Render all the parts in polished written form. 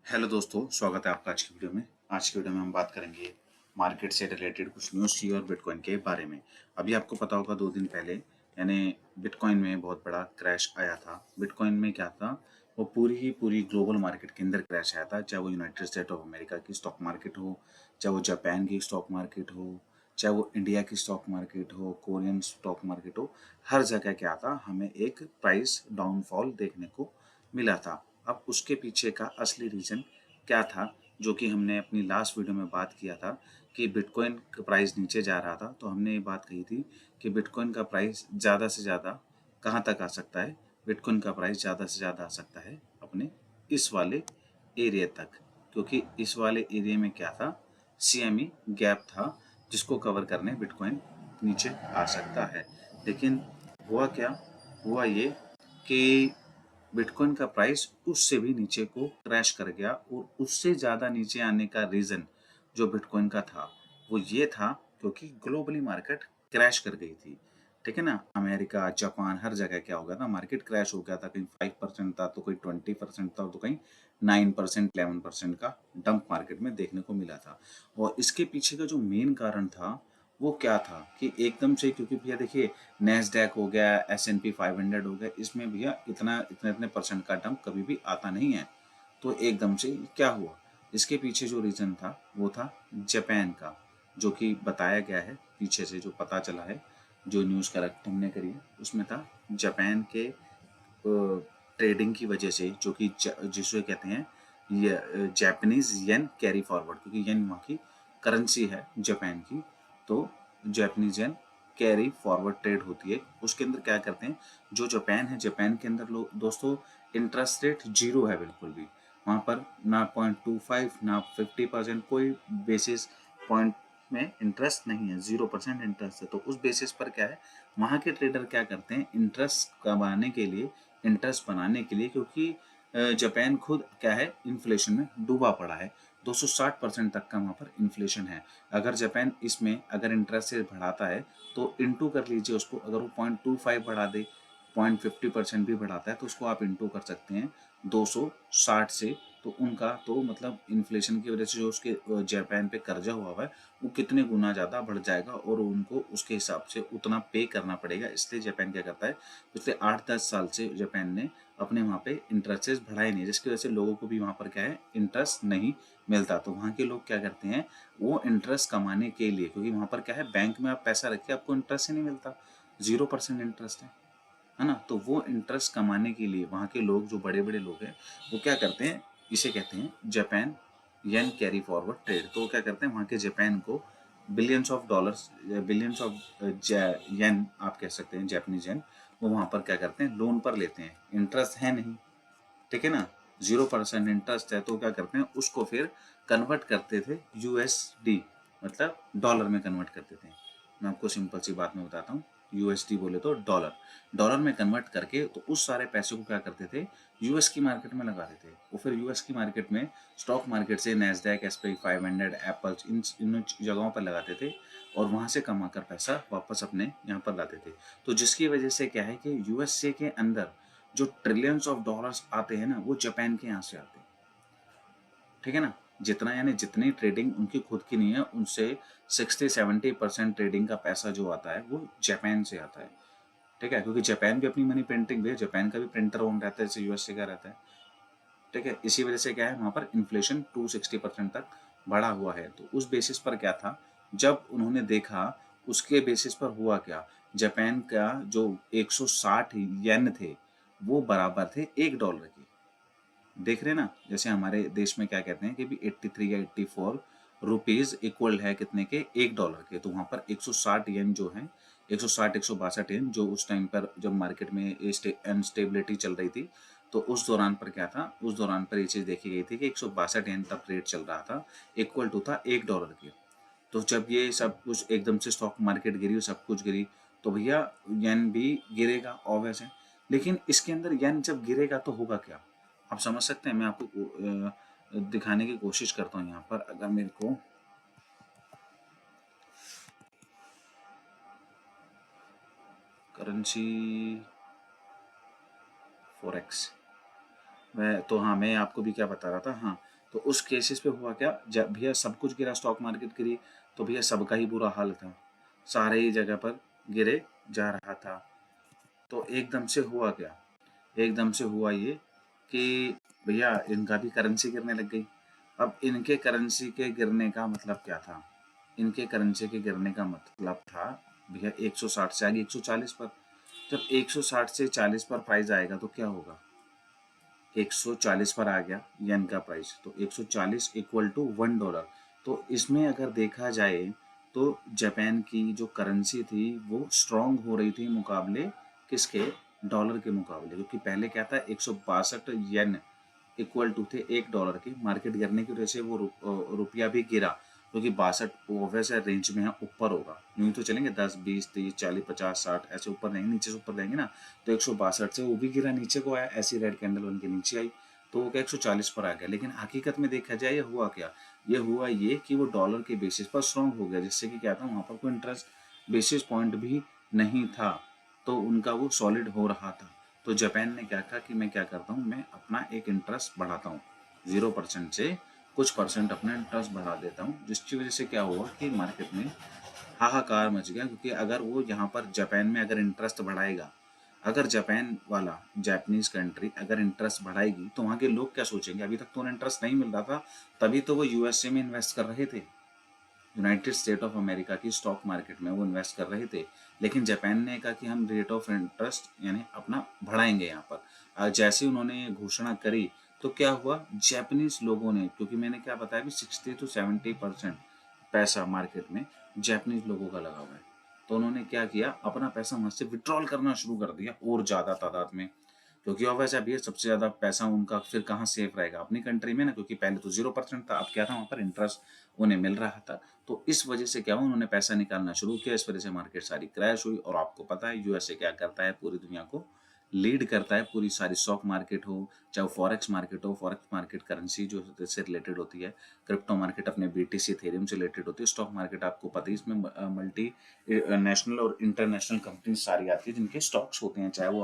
Hello दोस्तों, स्वागत है आपका आज की वीडियो में। आज की वीडियो में हम बात करेंगे मार्केट से रिलेटेड कुछ न्यूज़ की और बिटकॉइन के बारे में। अभी आपको पता होगा 2 दिन पहले यानी बिटकॉइन में बहुत बड़ा क्रैश आया था। बिटकॉइन में क्या था, वो पूरी की पूरी ग्लोबल मार्केट के अंदर क्रैश आया था, चाहे वो यूनाइटेड स्टेट ऑफ अमेरिका की स्टॉक मार्केट हो, चाहे वो जापान की स्टॉक मार्केट हो, चाहे वो इंडिया की स्टॉक मार्केट हो, कोरियन स्टॉक मार्केट हो। हर जगह क्या था, हमें एक प्राइस डाउनफॉल देखने को मिला था। अब उसके पीछे का असली रीज़न क्या था, जो कि हमने अपनी लास्ट वीडियो में बात किया था कि बिटकॉइन का प्राइस नीचे जा रहा था, तो हमने ये बात कही थी कि बिटकॉइन का प्राइस ज़्यादा से ज़्यादा कहाँ तक आ सकता है। बिटकॉइन का प्राइस ज़्यादा से ज़्यादा आ सकता है अपने इस वाले एरिया तक, क्योंकि इस वाले एरिया में क्या था, CME गैप था, जिसको कवर करने बिटकॉइन नीचे आ सकता है। लेकिन हुआ क्या, हुआ ये कि बिटकॉइन का प्राइस उससे भी नीचे को क्रैश कर गया, और उससे ज़्यादा नीचे आने का रीज़न जो बिटकॉइन का था वो ये था क्योंकि ग्लोबली मार्केट क्रैश कर गई थी। ठीक है ना, अमेरिका, जापान, हर जगह क्या हो गया था, मार्केट क्रैश हो गया था। कहीं 5% था तो कोई 20% था, तो कहीं 9% 11% का डंप मार्केट में देखने को मिला था। और इसके पीछे का जो मेन कारण था वो क्या था कि एकदम से, क्योंकि भैया देखिए, नैस्डैक हो गया, S&P 500 हो गया, इसमें भैया इतना इतने इतने परसेंट का डंप कभी भी आता नहीं है। तो एकदम से क्या हुआ, इसके पीछे जो रीज़न था वो था जापान का, जो कि बताया गया है पीछे से, जो पता चला है, जो न्यूज़ कलेक्ट हमने करी है उसमें था जापान के ट्रेडिंग की वजह से, जो कि जिसे कहते हैं ये जापानीज येन कैरी फॉरवर्ड, क्योंकि येन वहाँ की करेंसी है जापान की। तो Japanese yen carry forward trade होती है, उसके अंदर क्या करते हैं, जो जापान है, जापान के अंदर लोग दोस्तों इंटरेस्ट रेट जीरो है बिल्कुल भी। वहाँ पर ना 0.25 ना 50% कोई बेसिस पॉइंट में इंटरेस्ट नहीं है, 0% इंटरेस्ट है। तो उस बेसिस पर क्या है, वहाँ के ट्रेडर क्या करते हैं, इंटरेस्ट कमाने के लिए, इंटरेस्ट बनाने के लिए, क्योंकि जापान खुद क्या है, इन्फ्लेशन में डूबा पड़ा है। 260% तक का वहाँ पर इन्फ्लेशन है। अगर जापान इसमें अगर इंटरेस्ट रेट बढ़ाता है तो इंटू कर लीजिए उसको, अगर वो 0.25 बढ़ा दे, 0.50% भी बढ़ाता है, तो उसको आप इंटू कर सकते हैं 260 से। तो उनका तो मतलब इन्फ्लेशन की वजह से जो उसके जापान पे कर्जा हुआ है वो कितने गुना ज़्यादा बढ़ जाएगा, और उनको उसके हिसाब से उतना पे करना पड़ेगा। इसलिए जापान क्या करता है, पिछले 8-10 साल से जापान ने अपने वहाँ पे इंटरेस्ट बढ़ाए नहीं, जिसकी वजह से लोगों को भी वहाँ पर क्या है, इंटरेस्ट नहीं मिलता। तो वहाँ के लोग क्या करते हैं, वो इंटरेस्ट कमाने के लिए, क्योंकि वहाँ पर क्या है, बैंक में आप पैसा रखिए आपको इंटरेस्ट ही नहीं मिलता, 0% इंटरेस्ट है ना। तो वो इंटरेस्ट कमाने के लिए वहाँ के लोग, जो बड़े बड़े लोग हैं, वो क्या करते हैं, इसे कहते हैं Japan yen carry forward trade. तो क्या करते हैं, वहाँ के जापान को billions of dollars, billions of yen आप कह सकते हैं, जापानीज येन, वो वहाँ पर क्या करते हैं, लोन पर लेते हैं। इंटरेस्ट है नहीं, ठीक है ना, 0% इंटरेस्ट है, तो क्या करते हैं, उसको फिर कन्वर्ट करते थे USD, मतलब डॉलर में कन्वर्ट करते थे। मैं आपको सिंपल सी बात में बताता हूँ, USD बोले तो डॉलर, डॉलर में कन्वर्ट करके तो उस सारे पैसे को क्या करते थे, US की मार्केट में लगा देते। वो फिर US की मार्केट में स्टॉक मार्केट से नैस्डैक, S&P 500, एप्पल्स, इन जगहों पर लगाते थे, और वहाँ से कमा कर पैसा वापस अपने यहाँ पर लाते थे। तो जिसकी वजह से क्या है कि USA के अंदर जो ट्रिलियंस ऑफ डॉलर्स आते हैं ना, वो जापान के यहाँ से आते हैं। ठीक है ना, जितना यानी जितनी ट्रेडिंग उनकी खुद की नहीं है, उनसे 60-70% ट्रेडिंग का पैसा जो आता है वो जापान से आता है। ठीक है, क्योंकि जापान भी अपनी मनी प्रिंटिंग भी है, जापान का भी प्रिंटर ओन रहता है जैसे USA का रहता है। ठीक है, इसी वजह से क्या है, वहाँ पर इन्फ्लेशन 260% तक बढ़ा हुआ है। तो उस बेसिस पर क्या था, जब उन्होंने देखा, उसके बेसिस पर हुआ क्या, जापान का जो 160 येन थे वो बराबर थे $1 के। देख रहे हैं ना, जैसे हमारे देश में क्या कहते हैं कि भी 83 या 84 रुपीज इक्वल है कितने के, $1 के। तो वहाँ पर 160 येन जो है, 160 162 येन, जो उस टाइम पर जब मार्केट में अनस्टेबिलिटी चल रही थी, तो उस दौरान पर क्या था, उस दौरान पर ये चीज़ देखी गई थी कि 162 येन तब रेट चल रहा था, इक्वल टू था $1 के। तो जब ये सब कुछ एकदम से स्टॉक मार्केट गिरी और सब कुछ गिरी, तो भैया येन भी गिरेगा ऑब्वियस है। लेकिन इसके अंदर येन जब गिरेगा तो होगा क्या, आप समझ सकते हैं। मैं आपको दिखाने की कोशिश करता हूँ यहाँ पर, अगर मेरे को करेंसी फॉरेक्स, मैं तो हाँ, मैं आपको भी क्या बता रहा था, हाँ, तो उस केसेस पे हुआ क्या, जब भैया सब कुछ गिरा, स्टॉक मार्केट गिरी, तो भैया सबका ही बुरा हाल था, सारे ही जगह पर गिरे जा रहा था। तो एकदम से हुआ क्या, एकदम से हुआ ये कि भैया इनका भी करेंसी गिरने लग गई। अब इनके करेंसी के गिरने का मतलब क्या था, इनके करेंसी के गिरने का मतलब था भैया 160 से आगे 140 पर। जब 160 से 40 पर प्राइस आएगा तो क्या होगा, 140 पर आ गया येन का प्राइस, तो 140 इक्वल टू $1। तो इसमें अगर देखा जाए तो जापान की जो करेंसी थी वो स्ट्रांग हो रही थी मुकाबले किसके, डॉलर के मुकाबले, क्योंकि पहले क्या था 162 येन इक्वल टू थे $1 के। मार्केट गिरने की वजह से वो रुपया भी गिरा, क्योंकि 62 वैसे रेंज में है, ऊपर होगा, यूं तो चलेंगे 10 20 30 40 50 60 ऐसे ऊपर रहेंगे, नीचे से ऊपर रहेंगे ना। तो 162 से वो भी गिरा, नीचे को आया, ऐसी रेड कैंडल बन के नीचे आई, तो वो क्या 140 पर आ गया। लेकिन हकीकत में देखा जाए ये हुआ क्या, ये हुआ ये कि वो डॉलर के बेसिस पर स्ट्रांग हो गया, जिससे कि क्या था वहाँ पर कोई इंटरेस्ट बेसिस पॉइंट भी नहीं था, तो उनका वो सॉलिड हो रहा था। तो जापान ने क्या कहा कि मैं क्या करता हूँ, मैं अपना एक इंटरेस्ट बढ़ाता हूँ, 0% से कुछ परसेंट अपना इंटरेस्ट बढ़ा देता हूँ, जिसकी वजह से क्या हुआ कि मार्केट में हाहाकार मच गया। क्योंकि अगर वो यहाँ पर जापान में अगर इंटरेस्ट बढ़ाएगा, अगर जापान वाला जापानीज कंट्री अगर इंटरेस्ट बढ़ाएगी तो वहाँ के लोग क्या सोचेंगे, अभी तक तो उन्हें इंटरेस्ट नहीं मिल रहा था, तभी तो वो यूएसए में इन्वेस्ट कर रहे थे, यूनाइटेड स्टेट ऑफ अमेरिका की स्टॉक मार्केट में वो इन्वेस्ट कर रहे थे। लेकिन जापान ने कहा कि हम रेट ऑफ इंटरेस्ट यानी अपना बढ़ाएंगे यहाँ पर। जैसे उन्होंने ये घोषणा करी तो क्या हुआ, जापानीज लोगों ने, क्योंकि मैंने क्या बताया भी 60 से 70% पैसा मार्केट में जापानीज लोगों का लगा हुआ है, तो उन्होंने क्या किया, अपना पैसा वहां से विड्रॉल करना शुरू कर दिया और ज्यादा तादाद में। क्योंकि और वैसे अभी सबसे ज्यादा पैसा उनका फिर कहाँ सेफ रहेगा, अपनी कंट्री में ना, क्योंकि पहले तो 0% था, अब क्या था वहां पर इंटरेस्ट उन्हें मिल रहा था। तो इस वजह से क्या हुआ, उन्होंने पैसा निकालना शुरू किया, इस वजह से मार्केट सारी क्रैश हुई। और आपको पता है यूएसए क्या करता है, पूरी दुनिया को लीड करता है, पूरी सारी स्टॉक मार्केट हो चाहे फॉरेक्स मार्केट हो, फॉरेक्स मार्केट करेंसी जो से रिलेटेड होती है, क्रिप्टो मार्केट अपने बीटीसी इथेरियम से रिलेटेड होती है, स्टॉक मार्केट आपको पता है इसमें मल्टी नेशनल और इंटरनेशनल कंपनी सारी आती है जिनके स्टॉक्स होते हैं, चाहे वो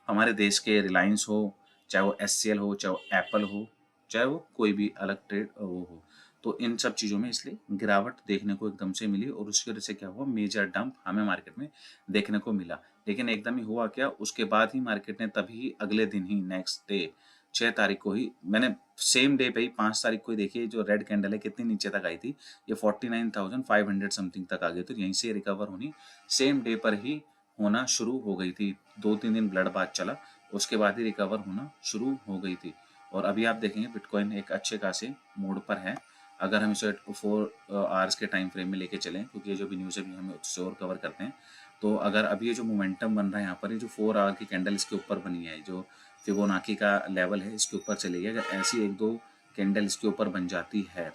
हमारे देश के रिलायंस हो, चाहे वो एचसीएल हो, चाहे वो एप्पल हो, चाहे वो कोई भी अलग ट्रेड वो हो। तो इन सब चीज़ों में इसलिए गिरावट देखने को एकदम से मिली, और उसकी वजह से क्या हुआ, मेजर डंप हमें मार्केट में देखने को मिला। लेकिन एकदम ही हुआ क्या, उसके बाद ही मार्केट ने तभी अगले दिन ही नेक्स्ट डे 6 तारीख को ही, मैंने सेम डे पे ही 5 तारीख को ही देखिए जो रेड कैंडल है कितनी नीचे तक आई थी, ये 49,500 समथिंग तक आ गई, तो यहीं से रिकवर होनी सेम डे पर ही होना शुरू हो गई थी। 2-3 दिन ब्लड बाथ चला, उसके बाद ही रिकवर होना शुरू हो गई थी। और अभी आप देखेंगे बिटकॉइन एक अच्छे खासे मोड पर है। अगर हम इसे 4 आवर्स के टाइम फ्रेम में लेके चलें, क्योंकि ये जो भी न्यूज़ अभी हम उससे और कवर करते हैं, तो अगर अभी ये जो मोमेंटम बन रहा है यहाँ पर, ये जो 4 आवर की कैंडल इसके ऊपर बनी है, जो फिबोनाची का लेवल है इसके ऊपर चली है, अगर ऐसी 1-2 कैंडल इसके ऊपर बन जाती है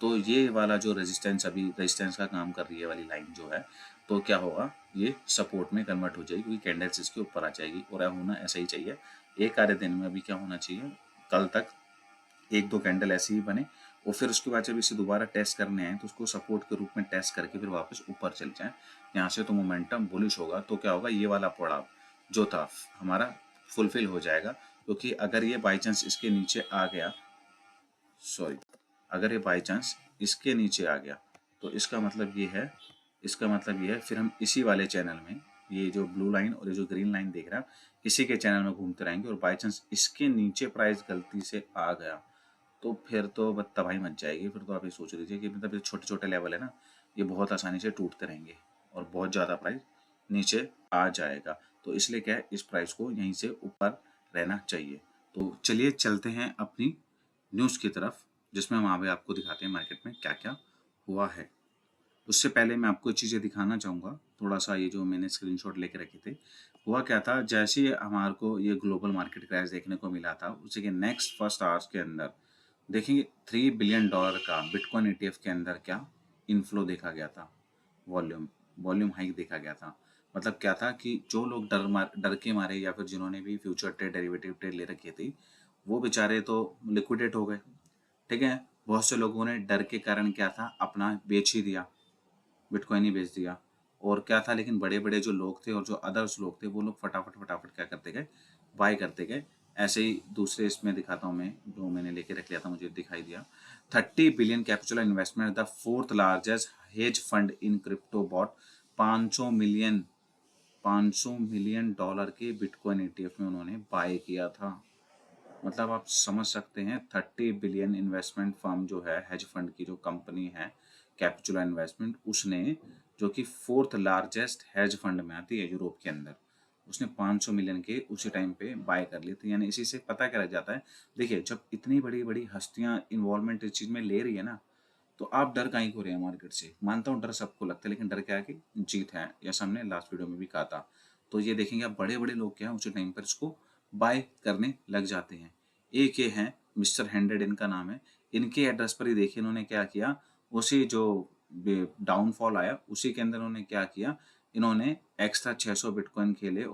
तो ये वाला जो रेजिस्टेंस अभी रेजिस्टेंस का काम कर रही है वाली लाइन जो है, तो क्या होगा, ये सपोर्ट में कन्वर्ट हो जाएगी, क्योंकि कैंडल्स इसके ऊपर आ जाएगी। और होना ऐसा ही चाहिए, एक आधे दिन में अभी क्या होना चाहिए, कल तक 1-2 कैंडल ऐसे ही बने, और फिर उसके बाद जब इसे दोबारा टेस्ट करने आए तो उसको सपोर्ट के रूप में टेस्ट करके फिर वापस ऊपर चल जाए, यहाँ से तो मोमेंटम बुलिश होगा। तो क्या होगा, ये वाला पड़ाव जो था हमारा फुलफिल हो जाएगा। क्योंकि अगर ये बाई चांस इसके नीचे आ गया, सॉरी, अगर ये बाई चांस इसके नीचे आ गया तो इसका मतलब ये है, फिर हम इसी वाले चैनल में, ये जो ब्लू लाइन और ये जो ग्रीन लाइन देख रहे हैं, इसी के चैनल में घूमते रहेंगे। और बाई चांस इसके नीचे प्राइस गलती से आ गया तो फिर तो तबाही मच जाएगी। फिर तो आप ये सोच लीजिए कि मतलब ये छोटे छोटे लेवल है ना, ये बहुत आसानी से टूटते रहेंगे और बहुत ज़्यादा प्राइस नीचे आ जाएगा। तो इसलिए क्या है, इस प्राइस को यहीं से ऊपर रहना चाहिए। तो चलिए चलते हैं अपनी न्यूज़ की तरफ, जिसमें हम आगे आपको दिखाते हैं मार्केट में क्या क्या हुआ है। उससे पहले मैं आपको चीज़ें दिखाना चाहूँगा, थोड़ा सा ये जो मैंने स्क्रीनशॉट लेके रखे थे। हुआ क्या था, जैसे ही हमारे को ये ग्लोबल मार्केट क्रैश देखने को मिला था, उसी के नेक्स्ट फर्स्ट आवर्स के अंदर देखेंगे $3 बिलियन का बिटकॉइन ईटीएफ के अंदर क्या इनफ्लो देखा गया था, वॉल्यूम वॉल्यूम हाइक देखा गया था। मतलब क्या था कि जो लोग डर के मारे, या फिर जिन्होंने भी फ्यूचर ट्रेड डेरिवेटिव ट्रेड ले रखी थी, वो बेचारे तो लिक्विडेट हो गए। ठीक है, बहुत से लोगों ने डर के कारण क्या था, अपना बेच ही दिया, बिटकॉइन ही बेच दिया। और क्या था, लेकिन बड़े बड़े जो लोग थे और जो अदर्स लोग थे, वो लोग फटाफट फटाफट क्या करते गए, बाय करते गए, ऐसे ही दूसरे इसमें दिखाता हूँ मैं, जो मैंने लेके रख लिया था, मुझे दिखाई दिया। 30 billion capital investment, the fourth largest hedge fund in crypto bought 500 million $500 के बिटकॉइन ETF में उन्होंने बाय किया था। मतलब आप समझ सकते हैं 30 बिलियन इन्वेस्टमेंट फर्म जो है, हेज फंड की जो कंपनी है कैपिचुला इन्वेस्टमेंट, उसने, जो कि फोर्थ लार्जेस्ट हेज फंड में आती है यूरोप के अंदर, उसने 500 मिलियन के उसी टाइम पे बाय कर लिए थे। यानी इसी से पता क्या लग जाता है, देखिए जब इतनी बड़ी बड़ी हस्तियां इन्वॉल्वमेंट इस चीज में ले रही है ना, तो आप डर काहे को रहे हैं मार्केट से। मानता हूँ डर सबको लगता है, लेकिन डर क्या है कि जीत है, जैसा हमने लास्ट वीडियो में भी कहा था। तो ये देखेंगे आप, बड़े बड़े लोग क्या है उसी टाइम पर इसको बाय करने लग जाते हैं। एक ये हैं मिस्टर हंड्रेड, इनका नाम है। इनके एड्रेस पर ही देखिए इन्होंने क्या किया, उसी जो डाउनफॉल आया उसी के अंदर इन्होंने क्या किया, इन्होंने एक्स्ट्रा 600 बिटकॉइन खेले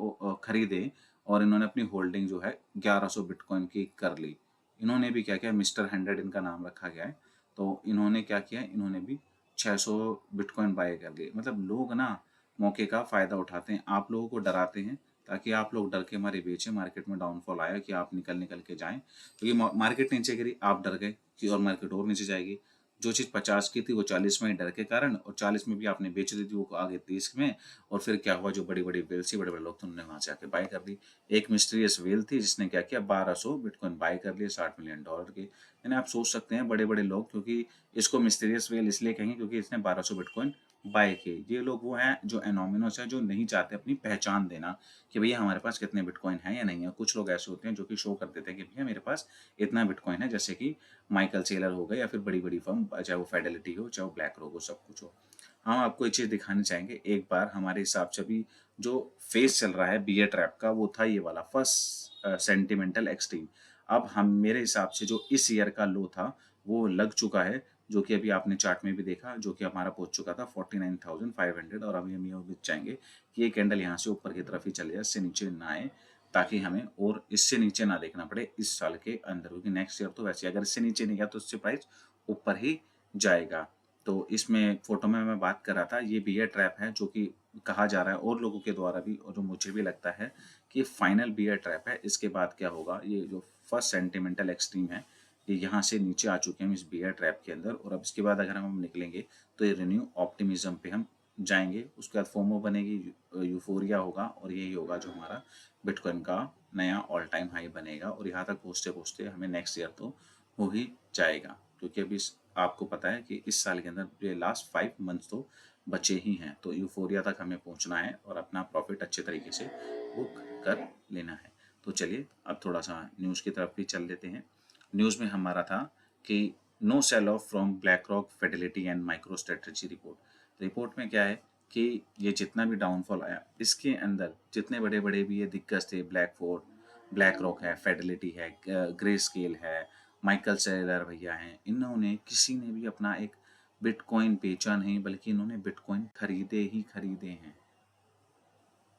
खरीदे, और इन्होंने अपनी होल्डिंग जो है 1100 बिटकॉइन की कर ली। इन्होंने भी क्या किया, मिस्टर हंड्रेड इनका नाम रखा गया है, तो इन्होंने क्या किया, इन्होंने भी 600 बिटकॉइन बाय कर लिए। मतलब लोग ना मौके का फायदा उठाते हैं, आप लोगों को डराते हैं ताकि आप लोग डर के मारे बेचें। मार्केट में डाउनफॉल आया कि आप निकल निकल के जाएं, क्योंकि मार्केट नीचे गिरी, आप डर गए कि और मार्केट और नीचे जाएगी। जो चीज़ 50 की थी वो 40 में, डर के कारण, और 40 में भी आपने बेच दी थी वो आगे 30 में। और फिर क्या हुआ, जो बड़ी बड़ी वेल थी, बड़े बड़े लोग थे, उन्होंने वहां से आके बाय कर दी। एक मिस्टीरियस वेल थी जिसने क्या किया, 1200 बिटकॉइन बाय कर लिए $60 मिलियन के। यानी आप सोच सकते हैं बड़े बड़े लोग, क्योंकि इसको मिस्टीरियस वेल इसलिए कहेंगे क्योंकि इसने 1200 बिटकॉइन बाय किए। ये लोग वो हैं जो एनोमिनस है, जो नहीं चाहते अपनी पहचान देना कि भैया हमारे पास कितने बिटकॉइन है या नहीं है। कुछ लोग ऐसे होते हैं जो कि शो कर देते हैं कि भैया मेरे पास इतना बिटकॉइन है, जैसे कि माइकल सेलर हो गए, या फिर बड़ी बड़ी फर्म, चाहे वो फेडेलिटी हो, चाहे वो ब्लैक रॉक हो, सब कुछ हो। हम आपको एक चीज़ दिखानी चाहेंगे। एक बार हमारे हिसाब से भी जो फेस चल रहा है बियर ट्रैप का, वो था ये वाला फर्स्ट सेंटिमेंटल एक्सट्रीम। अब हम, मेरे हिसाब से जो इस ईयर का लो था वो लग चुका है, जो कि अभी आपने चार्ट में भी देखा, जो कि हमारा पहुंच चुका था 49,500। और अभी हम ये उम्मीद चाहेंगे कि ये कैंडल यहाँ से ऊपर की तरफ ही चले जाए, इससे नीचे ना आए, ताकि हमें और इससे नीचे ना देखना पड़े इस साल के अंदर, क्योंकि नेक्स्ट ईयर तो वैसे अगर इससे नीचे नहीं गया तो इससे प्राइस ऊपर ही जाएगा। तो इसमें फोटो में मैं बात कर रहा था, ये बियर ट्रैप है, जो कि कहा जा रहा है और लोगों के द्वारा भी, और जो मुझे भी लगता है कि फाइनल बियर ट्रैप है। इसके बाद क्या होगा, ये जो फर्स्ट सेंटिमेंटल एक्सट्रीम है, ये यहाँ से नीचे आ चुके हैं इस बियर ट्रैप के अंदर, और अब इसके बाद अगर हम निकलेंगे तो ये रिन्यू ऑप्टिमिज्म पे हम जाएंगे। उसके बाद फोमो बनेगी, यूफोरिया होगा, और यही होगा जो हमारा बिटकॉइन का नया ऑल टाइम हाई बनेगा। और यहाँ तक पहुँचते पहुँचते हमें नेक्स्ट ईयर तो हो ही जाएगा, क्योंकि अभी आपको पता है कि इस साल के अंदर ये लास्ट 5 मंथ्स तो बचे ही हैं। तो यूफोरिया तक हमें पहुंचना है और अपना प्रॉफिट अच्छे तरीके से बुक कर लेना है। तो चलिए अब थोड़ा सा न्यूज़ की तरफ भी चल लेते हैं। न्यूज़ में हमारा था कि no sell off from BlackRock, Fidelity and MicroStrategy report. Report में क्या है कि ये जितना भी डाउनफॉल आया, इसके अंदर जितने बड़े बड़े भी ये दिग्गज थे, ब्लैक रॉक है, फेडिलिटी है, ग्रे स्केल है, माइकल सेलर भैया हैं, इन्होंने किसी ने भी अपना एक बिटकॉइन बेचा नहीं, बल्कि इन्होंने बिटकॉइन खरीदे ही खरीदे हैं,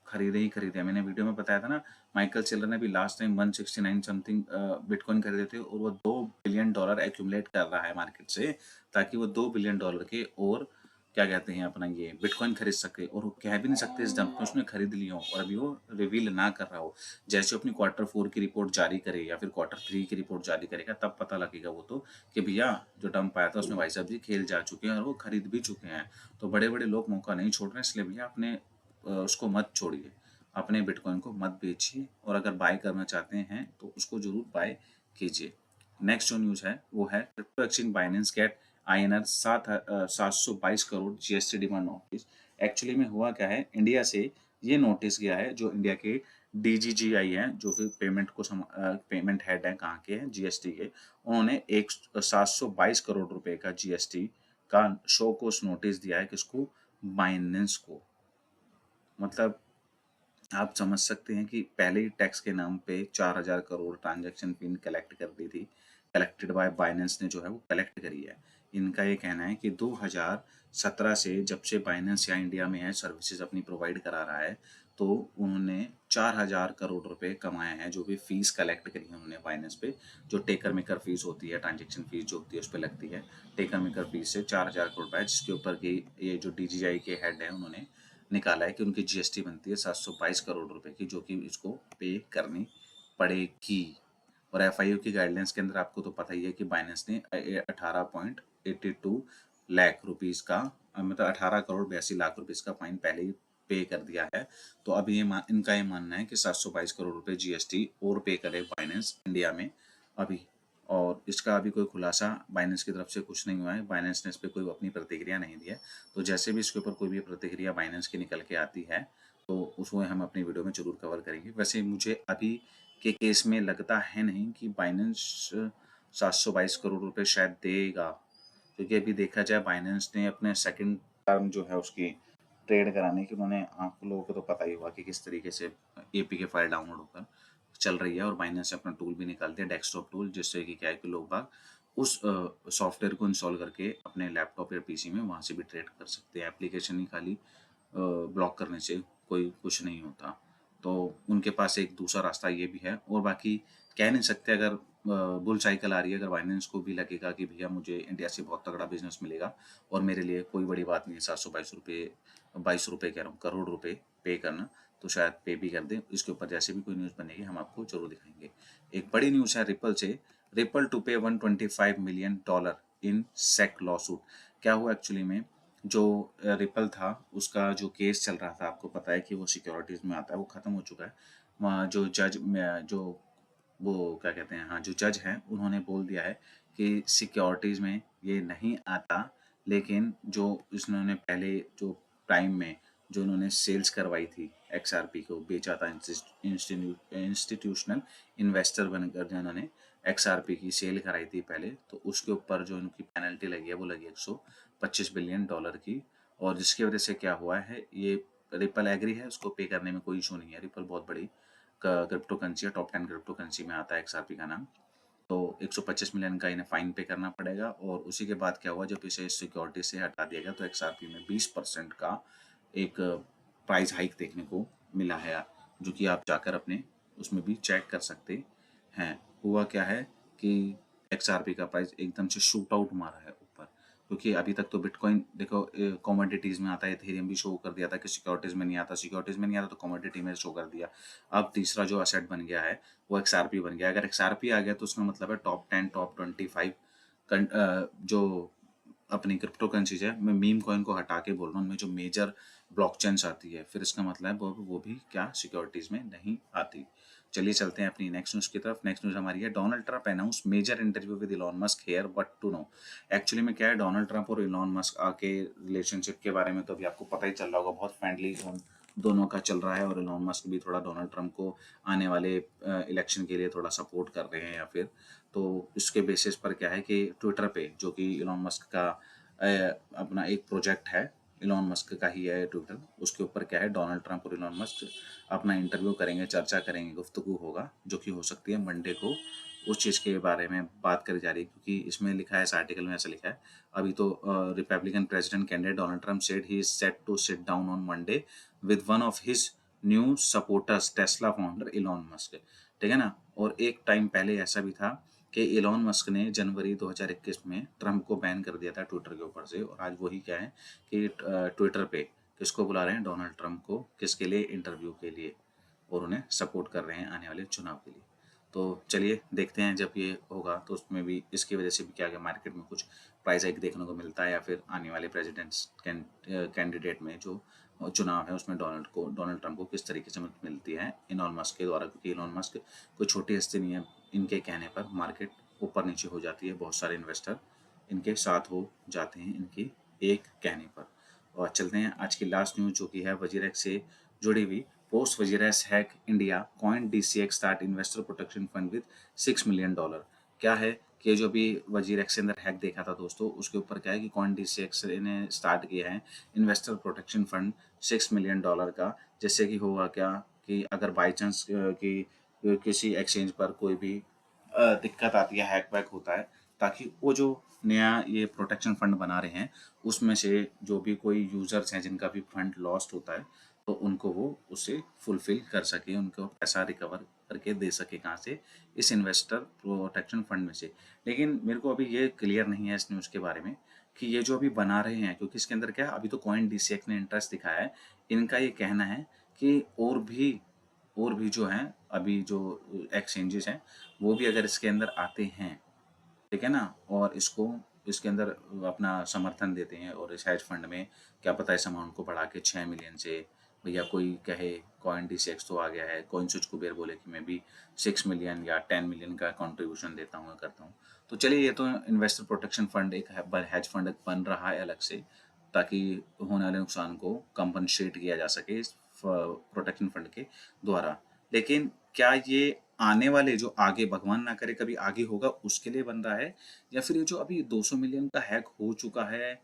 खरीदे ही खरीदे हैं। मैंने वीडियो में बताया था ना, माइकल सेलर ने भी लास्ट टाइम 169 समथिंग बिटकॉइन खरीदे थे, और वो $2 बिलियन एक्यूमुलेट कर रहा है मार्केट से, ताकि वो $2 बिलियन के और क्या कहते हैं अपना ये बिटकॉइन खरीद सके। और वो कह भी नहीं सकते इस डंप में उसने खरीद लिया हो, और अभी वो रिवील ना कर रहा हो। जैसे अपनी Q4 की रिपोर्ट जारी करे या फिर Q3 की रिपोर्ट जारी करेगा, तब पता लगेगा वो तो, कि भैया जो डंप आया था उसमें भाई साहब जी खेल जा चुके हैं और वो खरीद भी चुके हैं। तो बड़े बड़े लोग मौका नहीं छोड़ रहे हैं, इसलिए भैया अपने उसको मत छोड़िए, अपने बिटकॉइन को मत बेचिए, और अगर बाय करना चाहते हैं तो उसको जरूर बाय कीजिए। नेक्स्ट जो न्यूज़ है वो है crypto exchange Binance get INR 722 crore GST demand notice. Actually में हुआ क्या है, इंडिया से ये नोटिस गया है, जो इंडिया के DGGI है, जो कि पेमेंट हेड है, कहाँ के हैं, GST के। उन्होंने एक 722 करोड़ रुपए का GST का शो कोस नोटिस दिया है, किसको, बाइनेंस को। मतलब आप समझ सकते हैं कि पहले ही टैक्स के नाम पे 4,000 करोड़ ट्रांजैक्शन पिन कलेक्ट कर दी थी, कलेक्टेड बाय बाइनेंस ने जो है वो कलेक्ट करी है। इनका ये कहना है कि 2017 से, जब से बाइनेंस यहाँ इंडिया में है, सर्विसेज अपनी प्रोवाइड करा रहा है, तो उन्होंने 4,000 करोड़ रुपए कमाए हैं, जो भी फीस कलेक्ट करी है उन्होंने बाइनेंस पे। जो टेकर मेकर फीस होती है, ट्रांजेक्शन फीस जो होती है उस पर लगती है, टेकर मेकर फीस से 4,000 करोड़ रुपए, जिसके ऊपर की ये जो DGI के हेड है उन्होंने निकाला है कि उनकी GST बनती है 722 करोड़ रुपए की, जो कि इसको पे करनी पड़ेगी। और एफआईओ की गाइडलाइंस के अंदर आपको तो पता ही है कि बाइनेंस ने 18.82 लाख रुपीस का मतलब 18 करोड़ 82 लाख रुपीस का फाइन पहले ही पे कर दिया है। तो अब इनका ये मानना है कि 722 करोड़ रुपए जीएसटी और पे करे बाइनेंस इंडिया में अभी। और इसका अभी कोई खुलासा बाइनेंस की तरफ से कुछ नहीं हुआ है, बाइनेंस ने इस पर कोई अपनी प्रतिक्रिया नहीं दी है। तो जैसे भी इसके ऊपर कोई भी प्रतिक्रिया बाइनेंस की निकल के आती है तो उसको हम अपनी वीडियो में जरूर कवर करेंगे। वैसे मुझे अभी के केस में लगता है नहीं कि बाइनेंस 722 करोड़ रुपए शायद देगा, क्योंकि अभी देखा जाए बाइनेंस ने अपने सेकंड टर्म जो है उसकी ट्रेड कराने की, उन्होंने आप लोगों को तो पता ही होगा कि किस तरीके से एपीके फाइल डाउनलोड होकर चल रही है। और बाइनेंस ने अपना टूल भी निकाल दिया, डेस्कटॉप टूल, जिससे कि क्या है कि लोग बाग उस सॉफ्टवेयर को इंस्टॉल करके अपने लैपटॉप या पीसी में वहाँ से भी ट्रेड कर सकते हैं। एप्लीकेशन ही खाली ब्लॉक करने से कोई कुछ नहीं होता। तो उनके पास एक दूसरा रास्ता ये भी है। और बाकी कह नहीं सकते, अगर बुल साइकिल आ रही है, अगर बाइनेंस को भी लगेगा कि भैया मुझे इंडिया से बहुत तगड़ा बिजनेस मिलेगा और मेरे लिए कोई बड़ी बात नहीं है 722 रुपये कह रहा हूँ करोड़ रुपए पे करना, तो शायद पे भी कर दें। इसके ऊपर जैसे भी कोई न्यूज़ बनेगी हम आपको जरूर दिखाएंगे। एक बड़ी न्यूज़ है रिपल से, रिपल टू पे $125 मिलियन इन सेक लॉसूट। क्या हुआ एक्चुअली में, जो रिपल था उसका जो केस चल रहा था, आपको पता है कि वो सिक्योरिटीज में आता है, वो खत्म हो चुका है। वहाँ जो जज जो वो क्या कहते हैं, हाँ, जो जज हैं उन्होंने बोल दिया है कि सिक्योरिटीज में ये नहीं आता। लेकिन जो इन्होंने पहले जो प्राइम में जो इन्होंने सेल्स करवाई थी, एक्सआरपी को बेचा था, इंस्टीट्यूशनल इन्वेस्टर बनकर जो इन्होंने एक्सआरपी की सेल कराई थी पहले, तो उसके ऊपर जो इनकी पेनल्टी लगी है वो लगी $125 बिलियन की। और जिसकी वजह से क्या हुआ है, ये रिपल एग्री है, उसको पे करने में कोई इशू नहीं है। रिपल बहुत बड़ी क्रिप्टो करेंसी है, टॉप 10 क्रिप्टो करेंसी में आता है एक्सआरपी का नाम। तो 125 मिलियन का इन्हें फाइन पे करना पड़ेगा। और उसी के बाद क्या हुआ, जब इसे सिक्योरिटी से हटा दिया गया तो एक्सआरपी में 20% का एक प्राइस हाइक देखने को मिला है, जो कि आप जाकर अपने उसमें भी चेक कर सकते हैं। हुआ क्या है कि एक्सआरपी का प्राइस एकदम से शूट आउट मारा है ऊपर, क्योंकि अभी तक तो बिटकॉइन देखो कमोडिटीज में आता है, इथेरियम भी शो कर दिया था कि सिक्योरिटीज में नहीं आता, सिक्योरिटीज में नहीं आता तो कमोडिटी में शो कर दिया। अब तीसरा जो असेट बन गया है वो एक्सआरपी बन गया। अगर एक्सआरपी आ गया तो उसका मतलब है टॉप 10 टॉप 25 जो अपनी क्रिप्टो करेंसीज है, मैं मीम कॉइन को हटा के बोल रहा हूँ, उनमें जो मेजर ब्लॉकचेन्स आती है, फिर इसका मतलब है वो भी क्या सिक्योरिटीज में नहीं आती। चलिए चलते हैं अपनी नेक्स्ट न्यूज़ की तरफ। नेक्स्ट न्यूज़ हमारी है, Donald Trump announce major interview with Elon Musk here what to know. Actually में क्या है, डोनाल्ड ट्रंप और इलॉन मस्क के रिलेशनशिप के बारे में तो अभी आपको पता ही चल रहा होगा, बहुत फ्रेंडली जोन दोनों का चल रहा है। और इलॉन मस्क भी थोड़ा डोनाल्ड ट्रंप को आने वाले इलेक्शन के लिए थोड़ा सपोर्ट कर रहे हैं या फिर, तो इसके बेसिस पर क्या है कि ट्विटर पे, जो कि इलॉन मस्क का अपना एक प्रोजेक्ट है, इलॉन मस्क का ही है ट्विटर, उसके ऊपर क्या है डोनाल्ड ट्रंप और इलॉन मस्क अपना इंटरव्यू करेंगे, चर्चा करेंगे, गुफ्तगू होगा, जो कि हो सकती है मंडे को। उस चीज़ के बारे में बात करी जा रही है, क्योंकि इसमें लिखा है, इस आर्टिकल में ऐसा लिखा है। अभी तो Republican president candidate Donald Trump said he is set to sit down on Monday with one of his new supporters Tesla founder Elon Musk, ठीक है ना। और एक टाइम पहले ऐसा भी था कि इलॉन मस्क ने जनवरी 2021 में ट्रंप को बैन कर दिया था ट्विटर के ऊपर से। और आज वही क्या है कि ट्विटर पे किसको बुला रहे हैं, डोनाल्ड ट्रंप को, किसके लिए, इंटरव्यू के लिए, और उन्हें सपोर्ट कर रहे हैं आने वाले चुनाव के लिए। तो चलिए देखते हैं जब ये होगा तो उसमें भी इसकी वजह से भी क्या मार्केट में कुछ प्राइस हाइक देखने को मिलता है, या फिर आने वाले प्रेसिडेंट्स कैंडिडेट में जो चुनाव है उसमें डोनाल्ड ट्रंप को किस तरीके से मदद मिलती है इलॉन मस्क के द्वारा। क्योंकि इलॉन मस्क कोई छोटी हस्ती नहीं है, इनके कहने पर मार्केट ऊपर नीचे हो जाती है, बहुत सारे इन्वेस्टर इनके साथ हो जाते हैं इनके एक कहने पर। और चलते हैं आज की लास्ट न्यूज़, जो कि है वजीरेक्स से जुड़ी हुई। Post WazirX hack India coin DCX start investor protection fund with $6 million. क्या है कि जो भी वजीरेक्स के अंदर हैक देखा था दोस्तों, उसके ऊपर क्या है कि कॉइन डीसीएक्स ने स्टार्ट किया है इन्वेस्टर प्रोटेक्शन फंड $6 मिलियन का। जिससे कि होगा क्या कि अगर बाई चांस कि किसी एक्सचेंज पर कोई भी दिक्कत आती है, हैक वैक होता है, ताकि वो जो नया ये प्रोटेक्शन फंड बना रहे हैं उसमें से जो भी कोई यूजर्स हैं जिनका भी फंड लॉस्ट होता है, तो उनको वो उसे फुलफिल कर सके, उनको पैसा रिकवर करके दे सके, कहाँ से, इस इन्वेस्टर प्रोटेक्शन फंड में से। लेकिन मेरे को अभी ये क्लियर नहीं है इस न्यूज़ के बारे में कि ये जो अभी बना रहे हैं, क्योंकि इसके अंदर क्या है, अभी तो कॉइन डीसीएक्स ने इंटरेस्ट दिखाया है। इनका ये कहना है कि और भी और भी जो हैं अभी जो एक्सचेंजेस हैं वो भी अगर इसके अंदर आते हैं, ठीक है ना, और इसको इसके अंदर अपना समर्थन देते हैं और इस हेज फंड में क्या पता इस अमाउंट को बढ़ा के 6 मिलियन से, भैया कोई कहे कॉइन डी6 तो आ गया है, कॉइन स्विच कुबेर बोले कि मैं भी 6 मिलियन या 10 मिलियन का कंट्रीब्यूशन देता हूँ करता हूँ। तो चलिए ये तो इन्वेस्टर प्रोटेक्शन फंड एक हेज फंड बन रहा है अलग से, ताकि होने वाले नुकसान को कंपनसेट किया जा सके इस प्रोटेक्शन फंड के द्वारा। लेकिन क्या ये आने वाले जो आगे भगवान ना करे कभी आगे होगा उसके लिए बन रहा है, या फिर ये जो अभी 200 मिलियन का हैक हो चुका है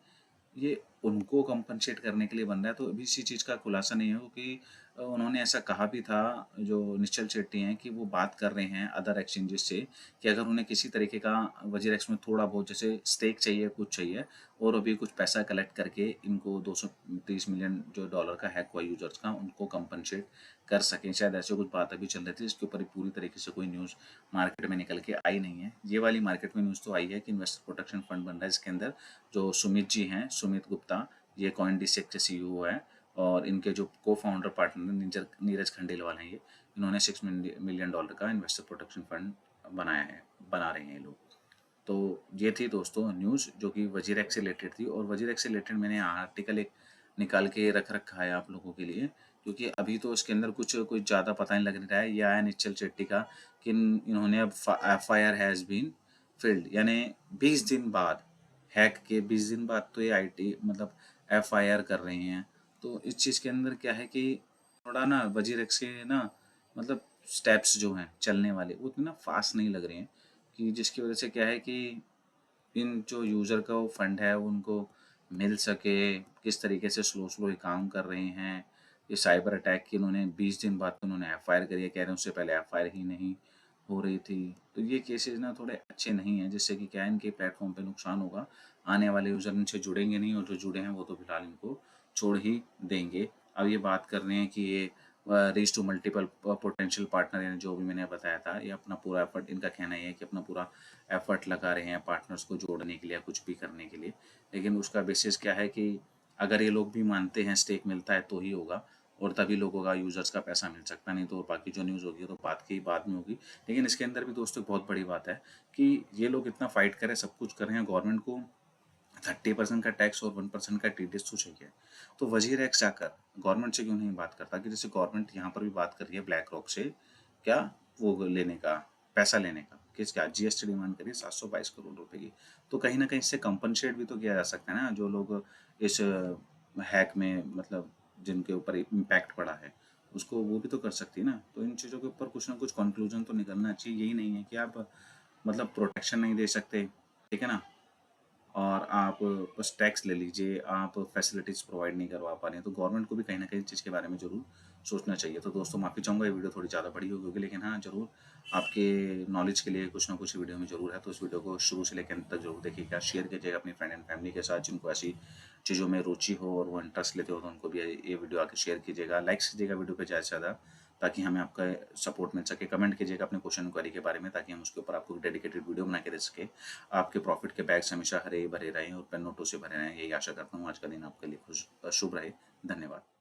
ये उनको कंपनसेट करने के लिए बन रहा है? तो अभी इसी चीज़ का खुलासा नहीं है, क्योंकि उन्होंने ऐसा कहा भी था, जो निश्चल शेट्टी हैं, कि वो बात कर रहे हैं अदर एक्सचेंजेस से कि अगर उन्हें किसी तरीके का वजीरेक्स में थोड़ा बहुत जैसे स्टेक चाहिए, कुछ चाहिए, और अभी कुछ पैसा कलेक्ट करके इनको 230 मिलियन जो डॉलर का हैक हुआ यूजर्स का उनको कंपनसेट कर सकें। शायद ऐसे कुछ बात अभी चल रही थी, इसके ऊपर पूरी तरीके से कोई न्यूज़ मार्केट में निकल के आई नहीं है। ये वाली मार्केट में न्यूज़ तो आई है कि इन्वेस्टर प्रोटेक्शन फंड बन रहा है, इसके अंदर जो सुमित जी हैं, सुमित गुप्ता, ये कॉइन डिसेक के सीईओ है, और इनके जो को फाउंडर पार्टनर नीरज खंडेलवाल हैं, ये इन्होंने 6 मिलियन डॉलर का इन्वेस्टर प्रोटेक्शन फंड बनाया है, बना रहे हैं ये लोग। तो ये थी दोस्तों न्यूज़ जो कि वजीरेक्स से रिलेटेड थी, और वजीरेक्स से रिलेटेड मैंने आर्टिकल एक निकाल के रख रखा है आप लोगों के लिए, क्योंकि अभी तो इसके अंदर कुछ ज़्यादा पता नहीं लग रहा है। ये आया निश्चल शेट्टी का कि इन्होंने अब FIR हैज़ बीन फिल्ड, यानी 20 दिन बाद, हैक के 20 दिन बाद तो ये IT मतलब FIR कर रहे हैं। तो इस चीज़ के अंदर क्या है कि थोड़ा ना वजीरेक्स के ना मतलब स्टेप्स जो हैं चलने वाले वो उतना फास्ट नहीं लग रहे हैं, कि जिसकी वजह से क्या है कि इन जो यूज़र का वो फंड है उनको मिल सके, किस तरीके से स्लो स्लो ये काम कर रहे हैं। ये साइबर अटैक की उन्होंने 20 दिन बाद तो उन्होंने FIR करी है, कह रहे हैं उससे पहले FIR ही नहीं हो रही थी। तो ये केसेस ना थोड़े अच्छे नहीं हैं, जिससे कि क्या है इनके प्लेटफॉर्म पे नुकसान होगा, आने वाले यूज़र इनसे जुड़ेंगे नहीं, और जो जुड़े हैं वो तो फिलहाल इनको छोड़ ही देंगे। अब ये बात कर रहे हैं कि ये reach to multiple potential partner, यानी जो भी मैंने बताया था, ये अपना पूरा एफर्ट, इनका कहना ये है कि अपना पूरा एफर्ट लगा रहे हैं पार्टनर्स को जोड़ने के लिए, कुछ भी करने के लिए। लेकिन उसका बेसिस क्या है कि अगर ये लोग भी मानते हैं स्टेक मिलता है तो ही होगा, और तभी लोगों का यूज़र्स का पैसा मिल सकता, नहीं तो बाकी जो न्यूज़ होगी तो बात की बाद में होगी। लेकिन इसके अंदर भी दोस्तों बहुत बड़ी बात है कि ये लोग इतना फाइट करें, सब कुछ कर रहे हैं, गवर्नमेंट को 30% का टैक्स और 1% का TDS तो चाहिए। तो वजीर एक्स जाकर गवर्नमेंट से क्यों नहीं बात करता, कि जैसे गवर्नमेंट यहाँ पर भी बात कर रही है ब्लैक रॉक से, क्या वो लेने का, पैसा लेने का, किस क्या GST डिमांड करिए 722 करोड़ रुपए की। तो कहीं ना कहीं इससे कंपनसेट भी तो किया जा सकता है ना, जो लोग इस हैक में मतलब जिनके ऊपर इम्पैक्ट पड़ा है, उसको वो भी तो कर सकती है ना। तो इन चीज़ों के ऊपर कुछ ना कुछ कंक्लूजन तो निकलना चाहिए। यही नहीं है कि आप मतलब प्रोटेक्शन नहीं दे सकते, ठीक है ना, और आप बस टैक्स ले लीजिए, आप फैसिलिटीज़ प्रोवाइड नहीं करवा पा रहे हैं। तो गवर्नमेंट को भी कहीं न कहीं चीज़ के बारे में ज़रूर सोचना चाहिए। तो दोस्तों माफ़ी चाहूँगा, ये वीडियो थोड़ी ज़्यादा बड़ी होगी, लेकिन हाँ, ज़रूर आपके नॉलेज के लिए कुछ ना कुछ वीडियो में ज़रूर है। तो इस वीडियो को शुरू से लेकर अंत तक ज़रूर देखिएगा, शेयर कीजिएगा अपनी फ्रेंड एंड फैमिली के साथ, जिनको ऐसी चीज़ों में रुचि हो और वो इंटरेस्ट लेते हो, तो उनको भी ये वीडियो आके शेयर कीजिएगा, लाइक्स कीजिएगा वीडियो पे ज़्यादा से ज़्यादा, ताकि हमें आपका सपोर्ट मिल सके। कमेंट कीजिएगा अपने क्वेश्चन क्वेरी के बारे में, ताकि हम उसके ऊपर आपको डेडिकेटेड वीडियो बना के दे सकें। आपके प्रॉफिट के बैग्स हमेशा हरे भरे रहें और पेन नोटों से भरे रहें, यही आशा करता हूँ। आज का दिन आपके लिए शुभ रहे। धन्यवाद।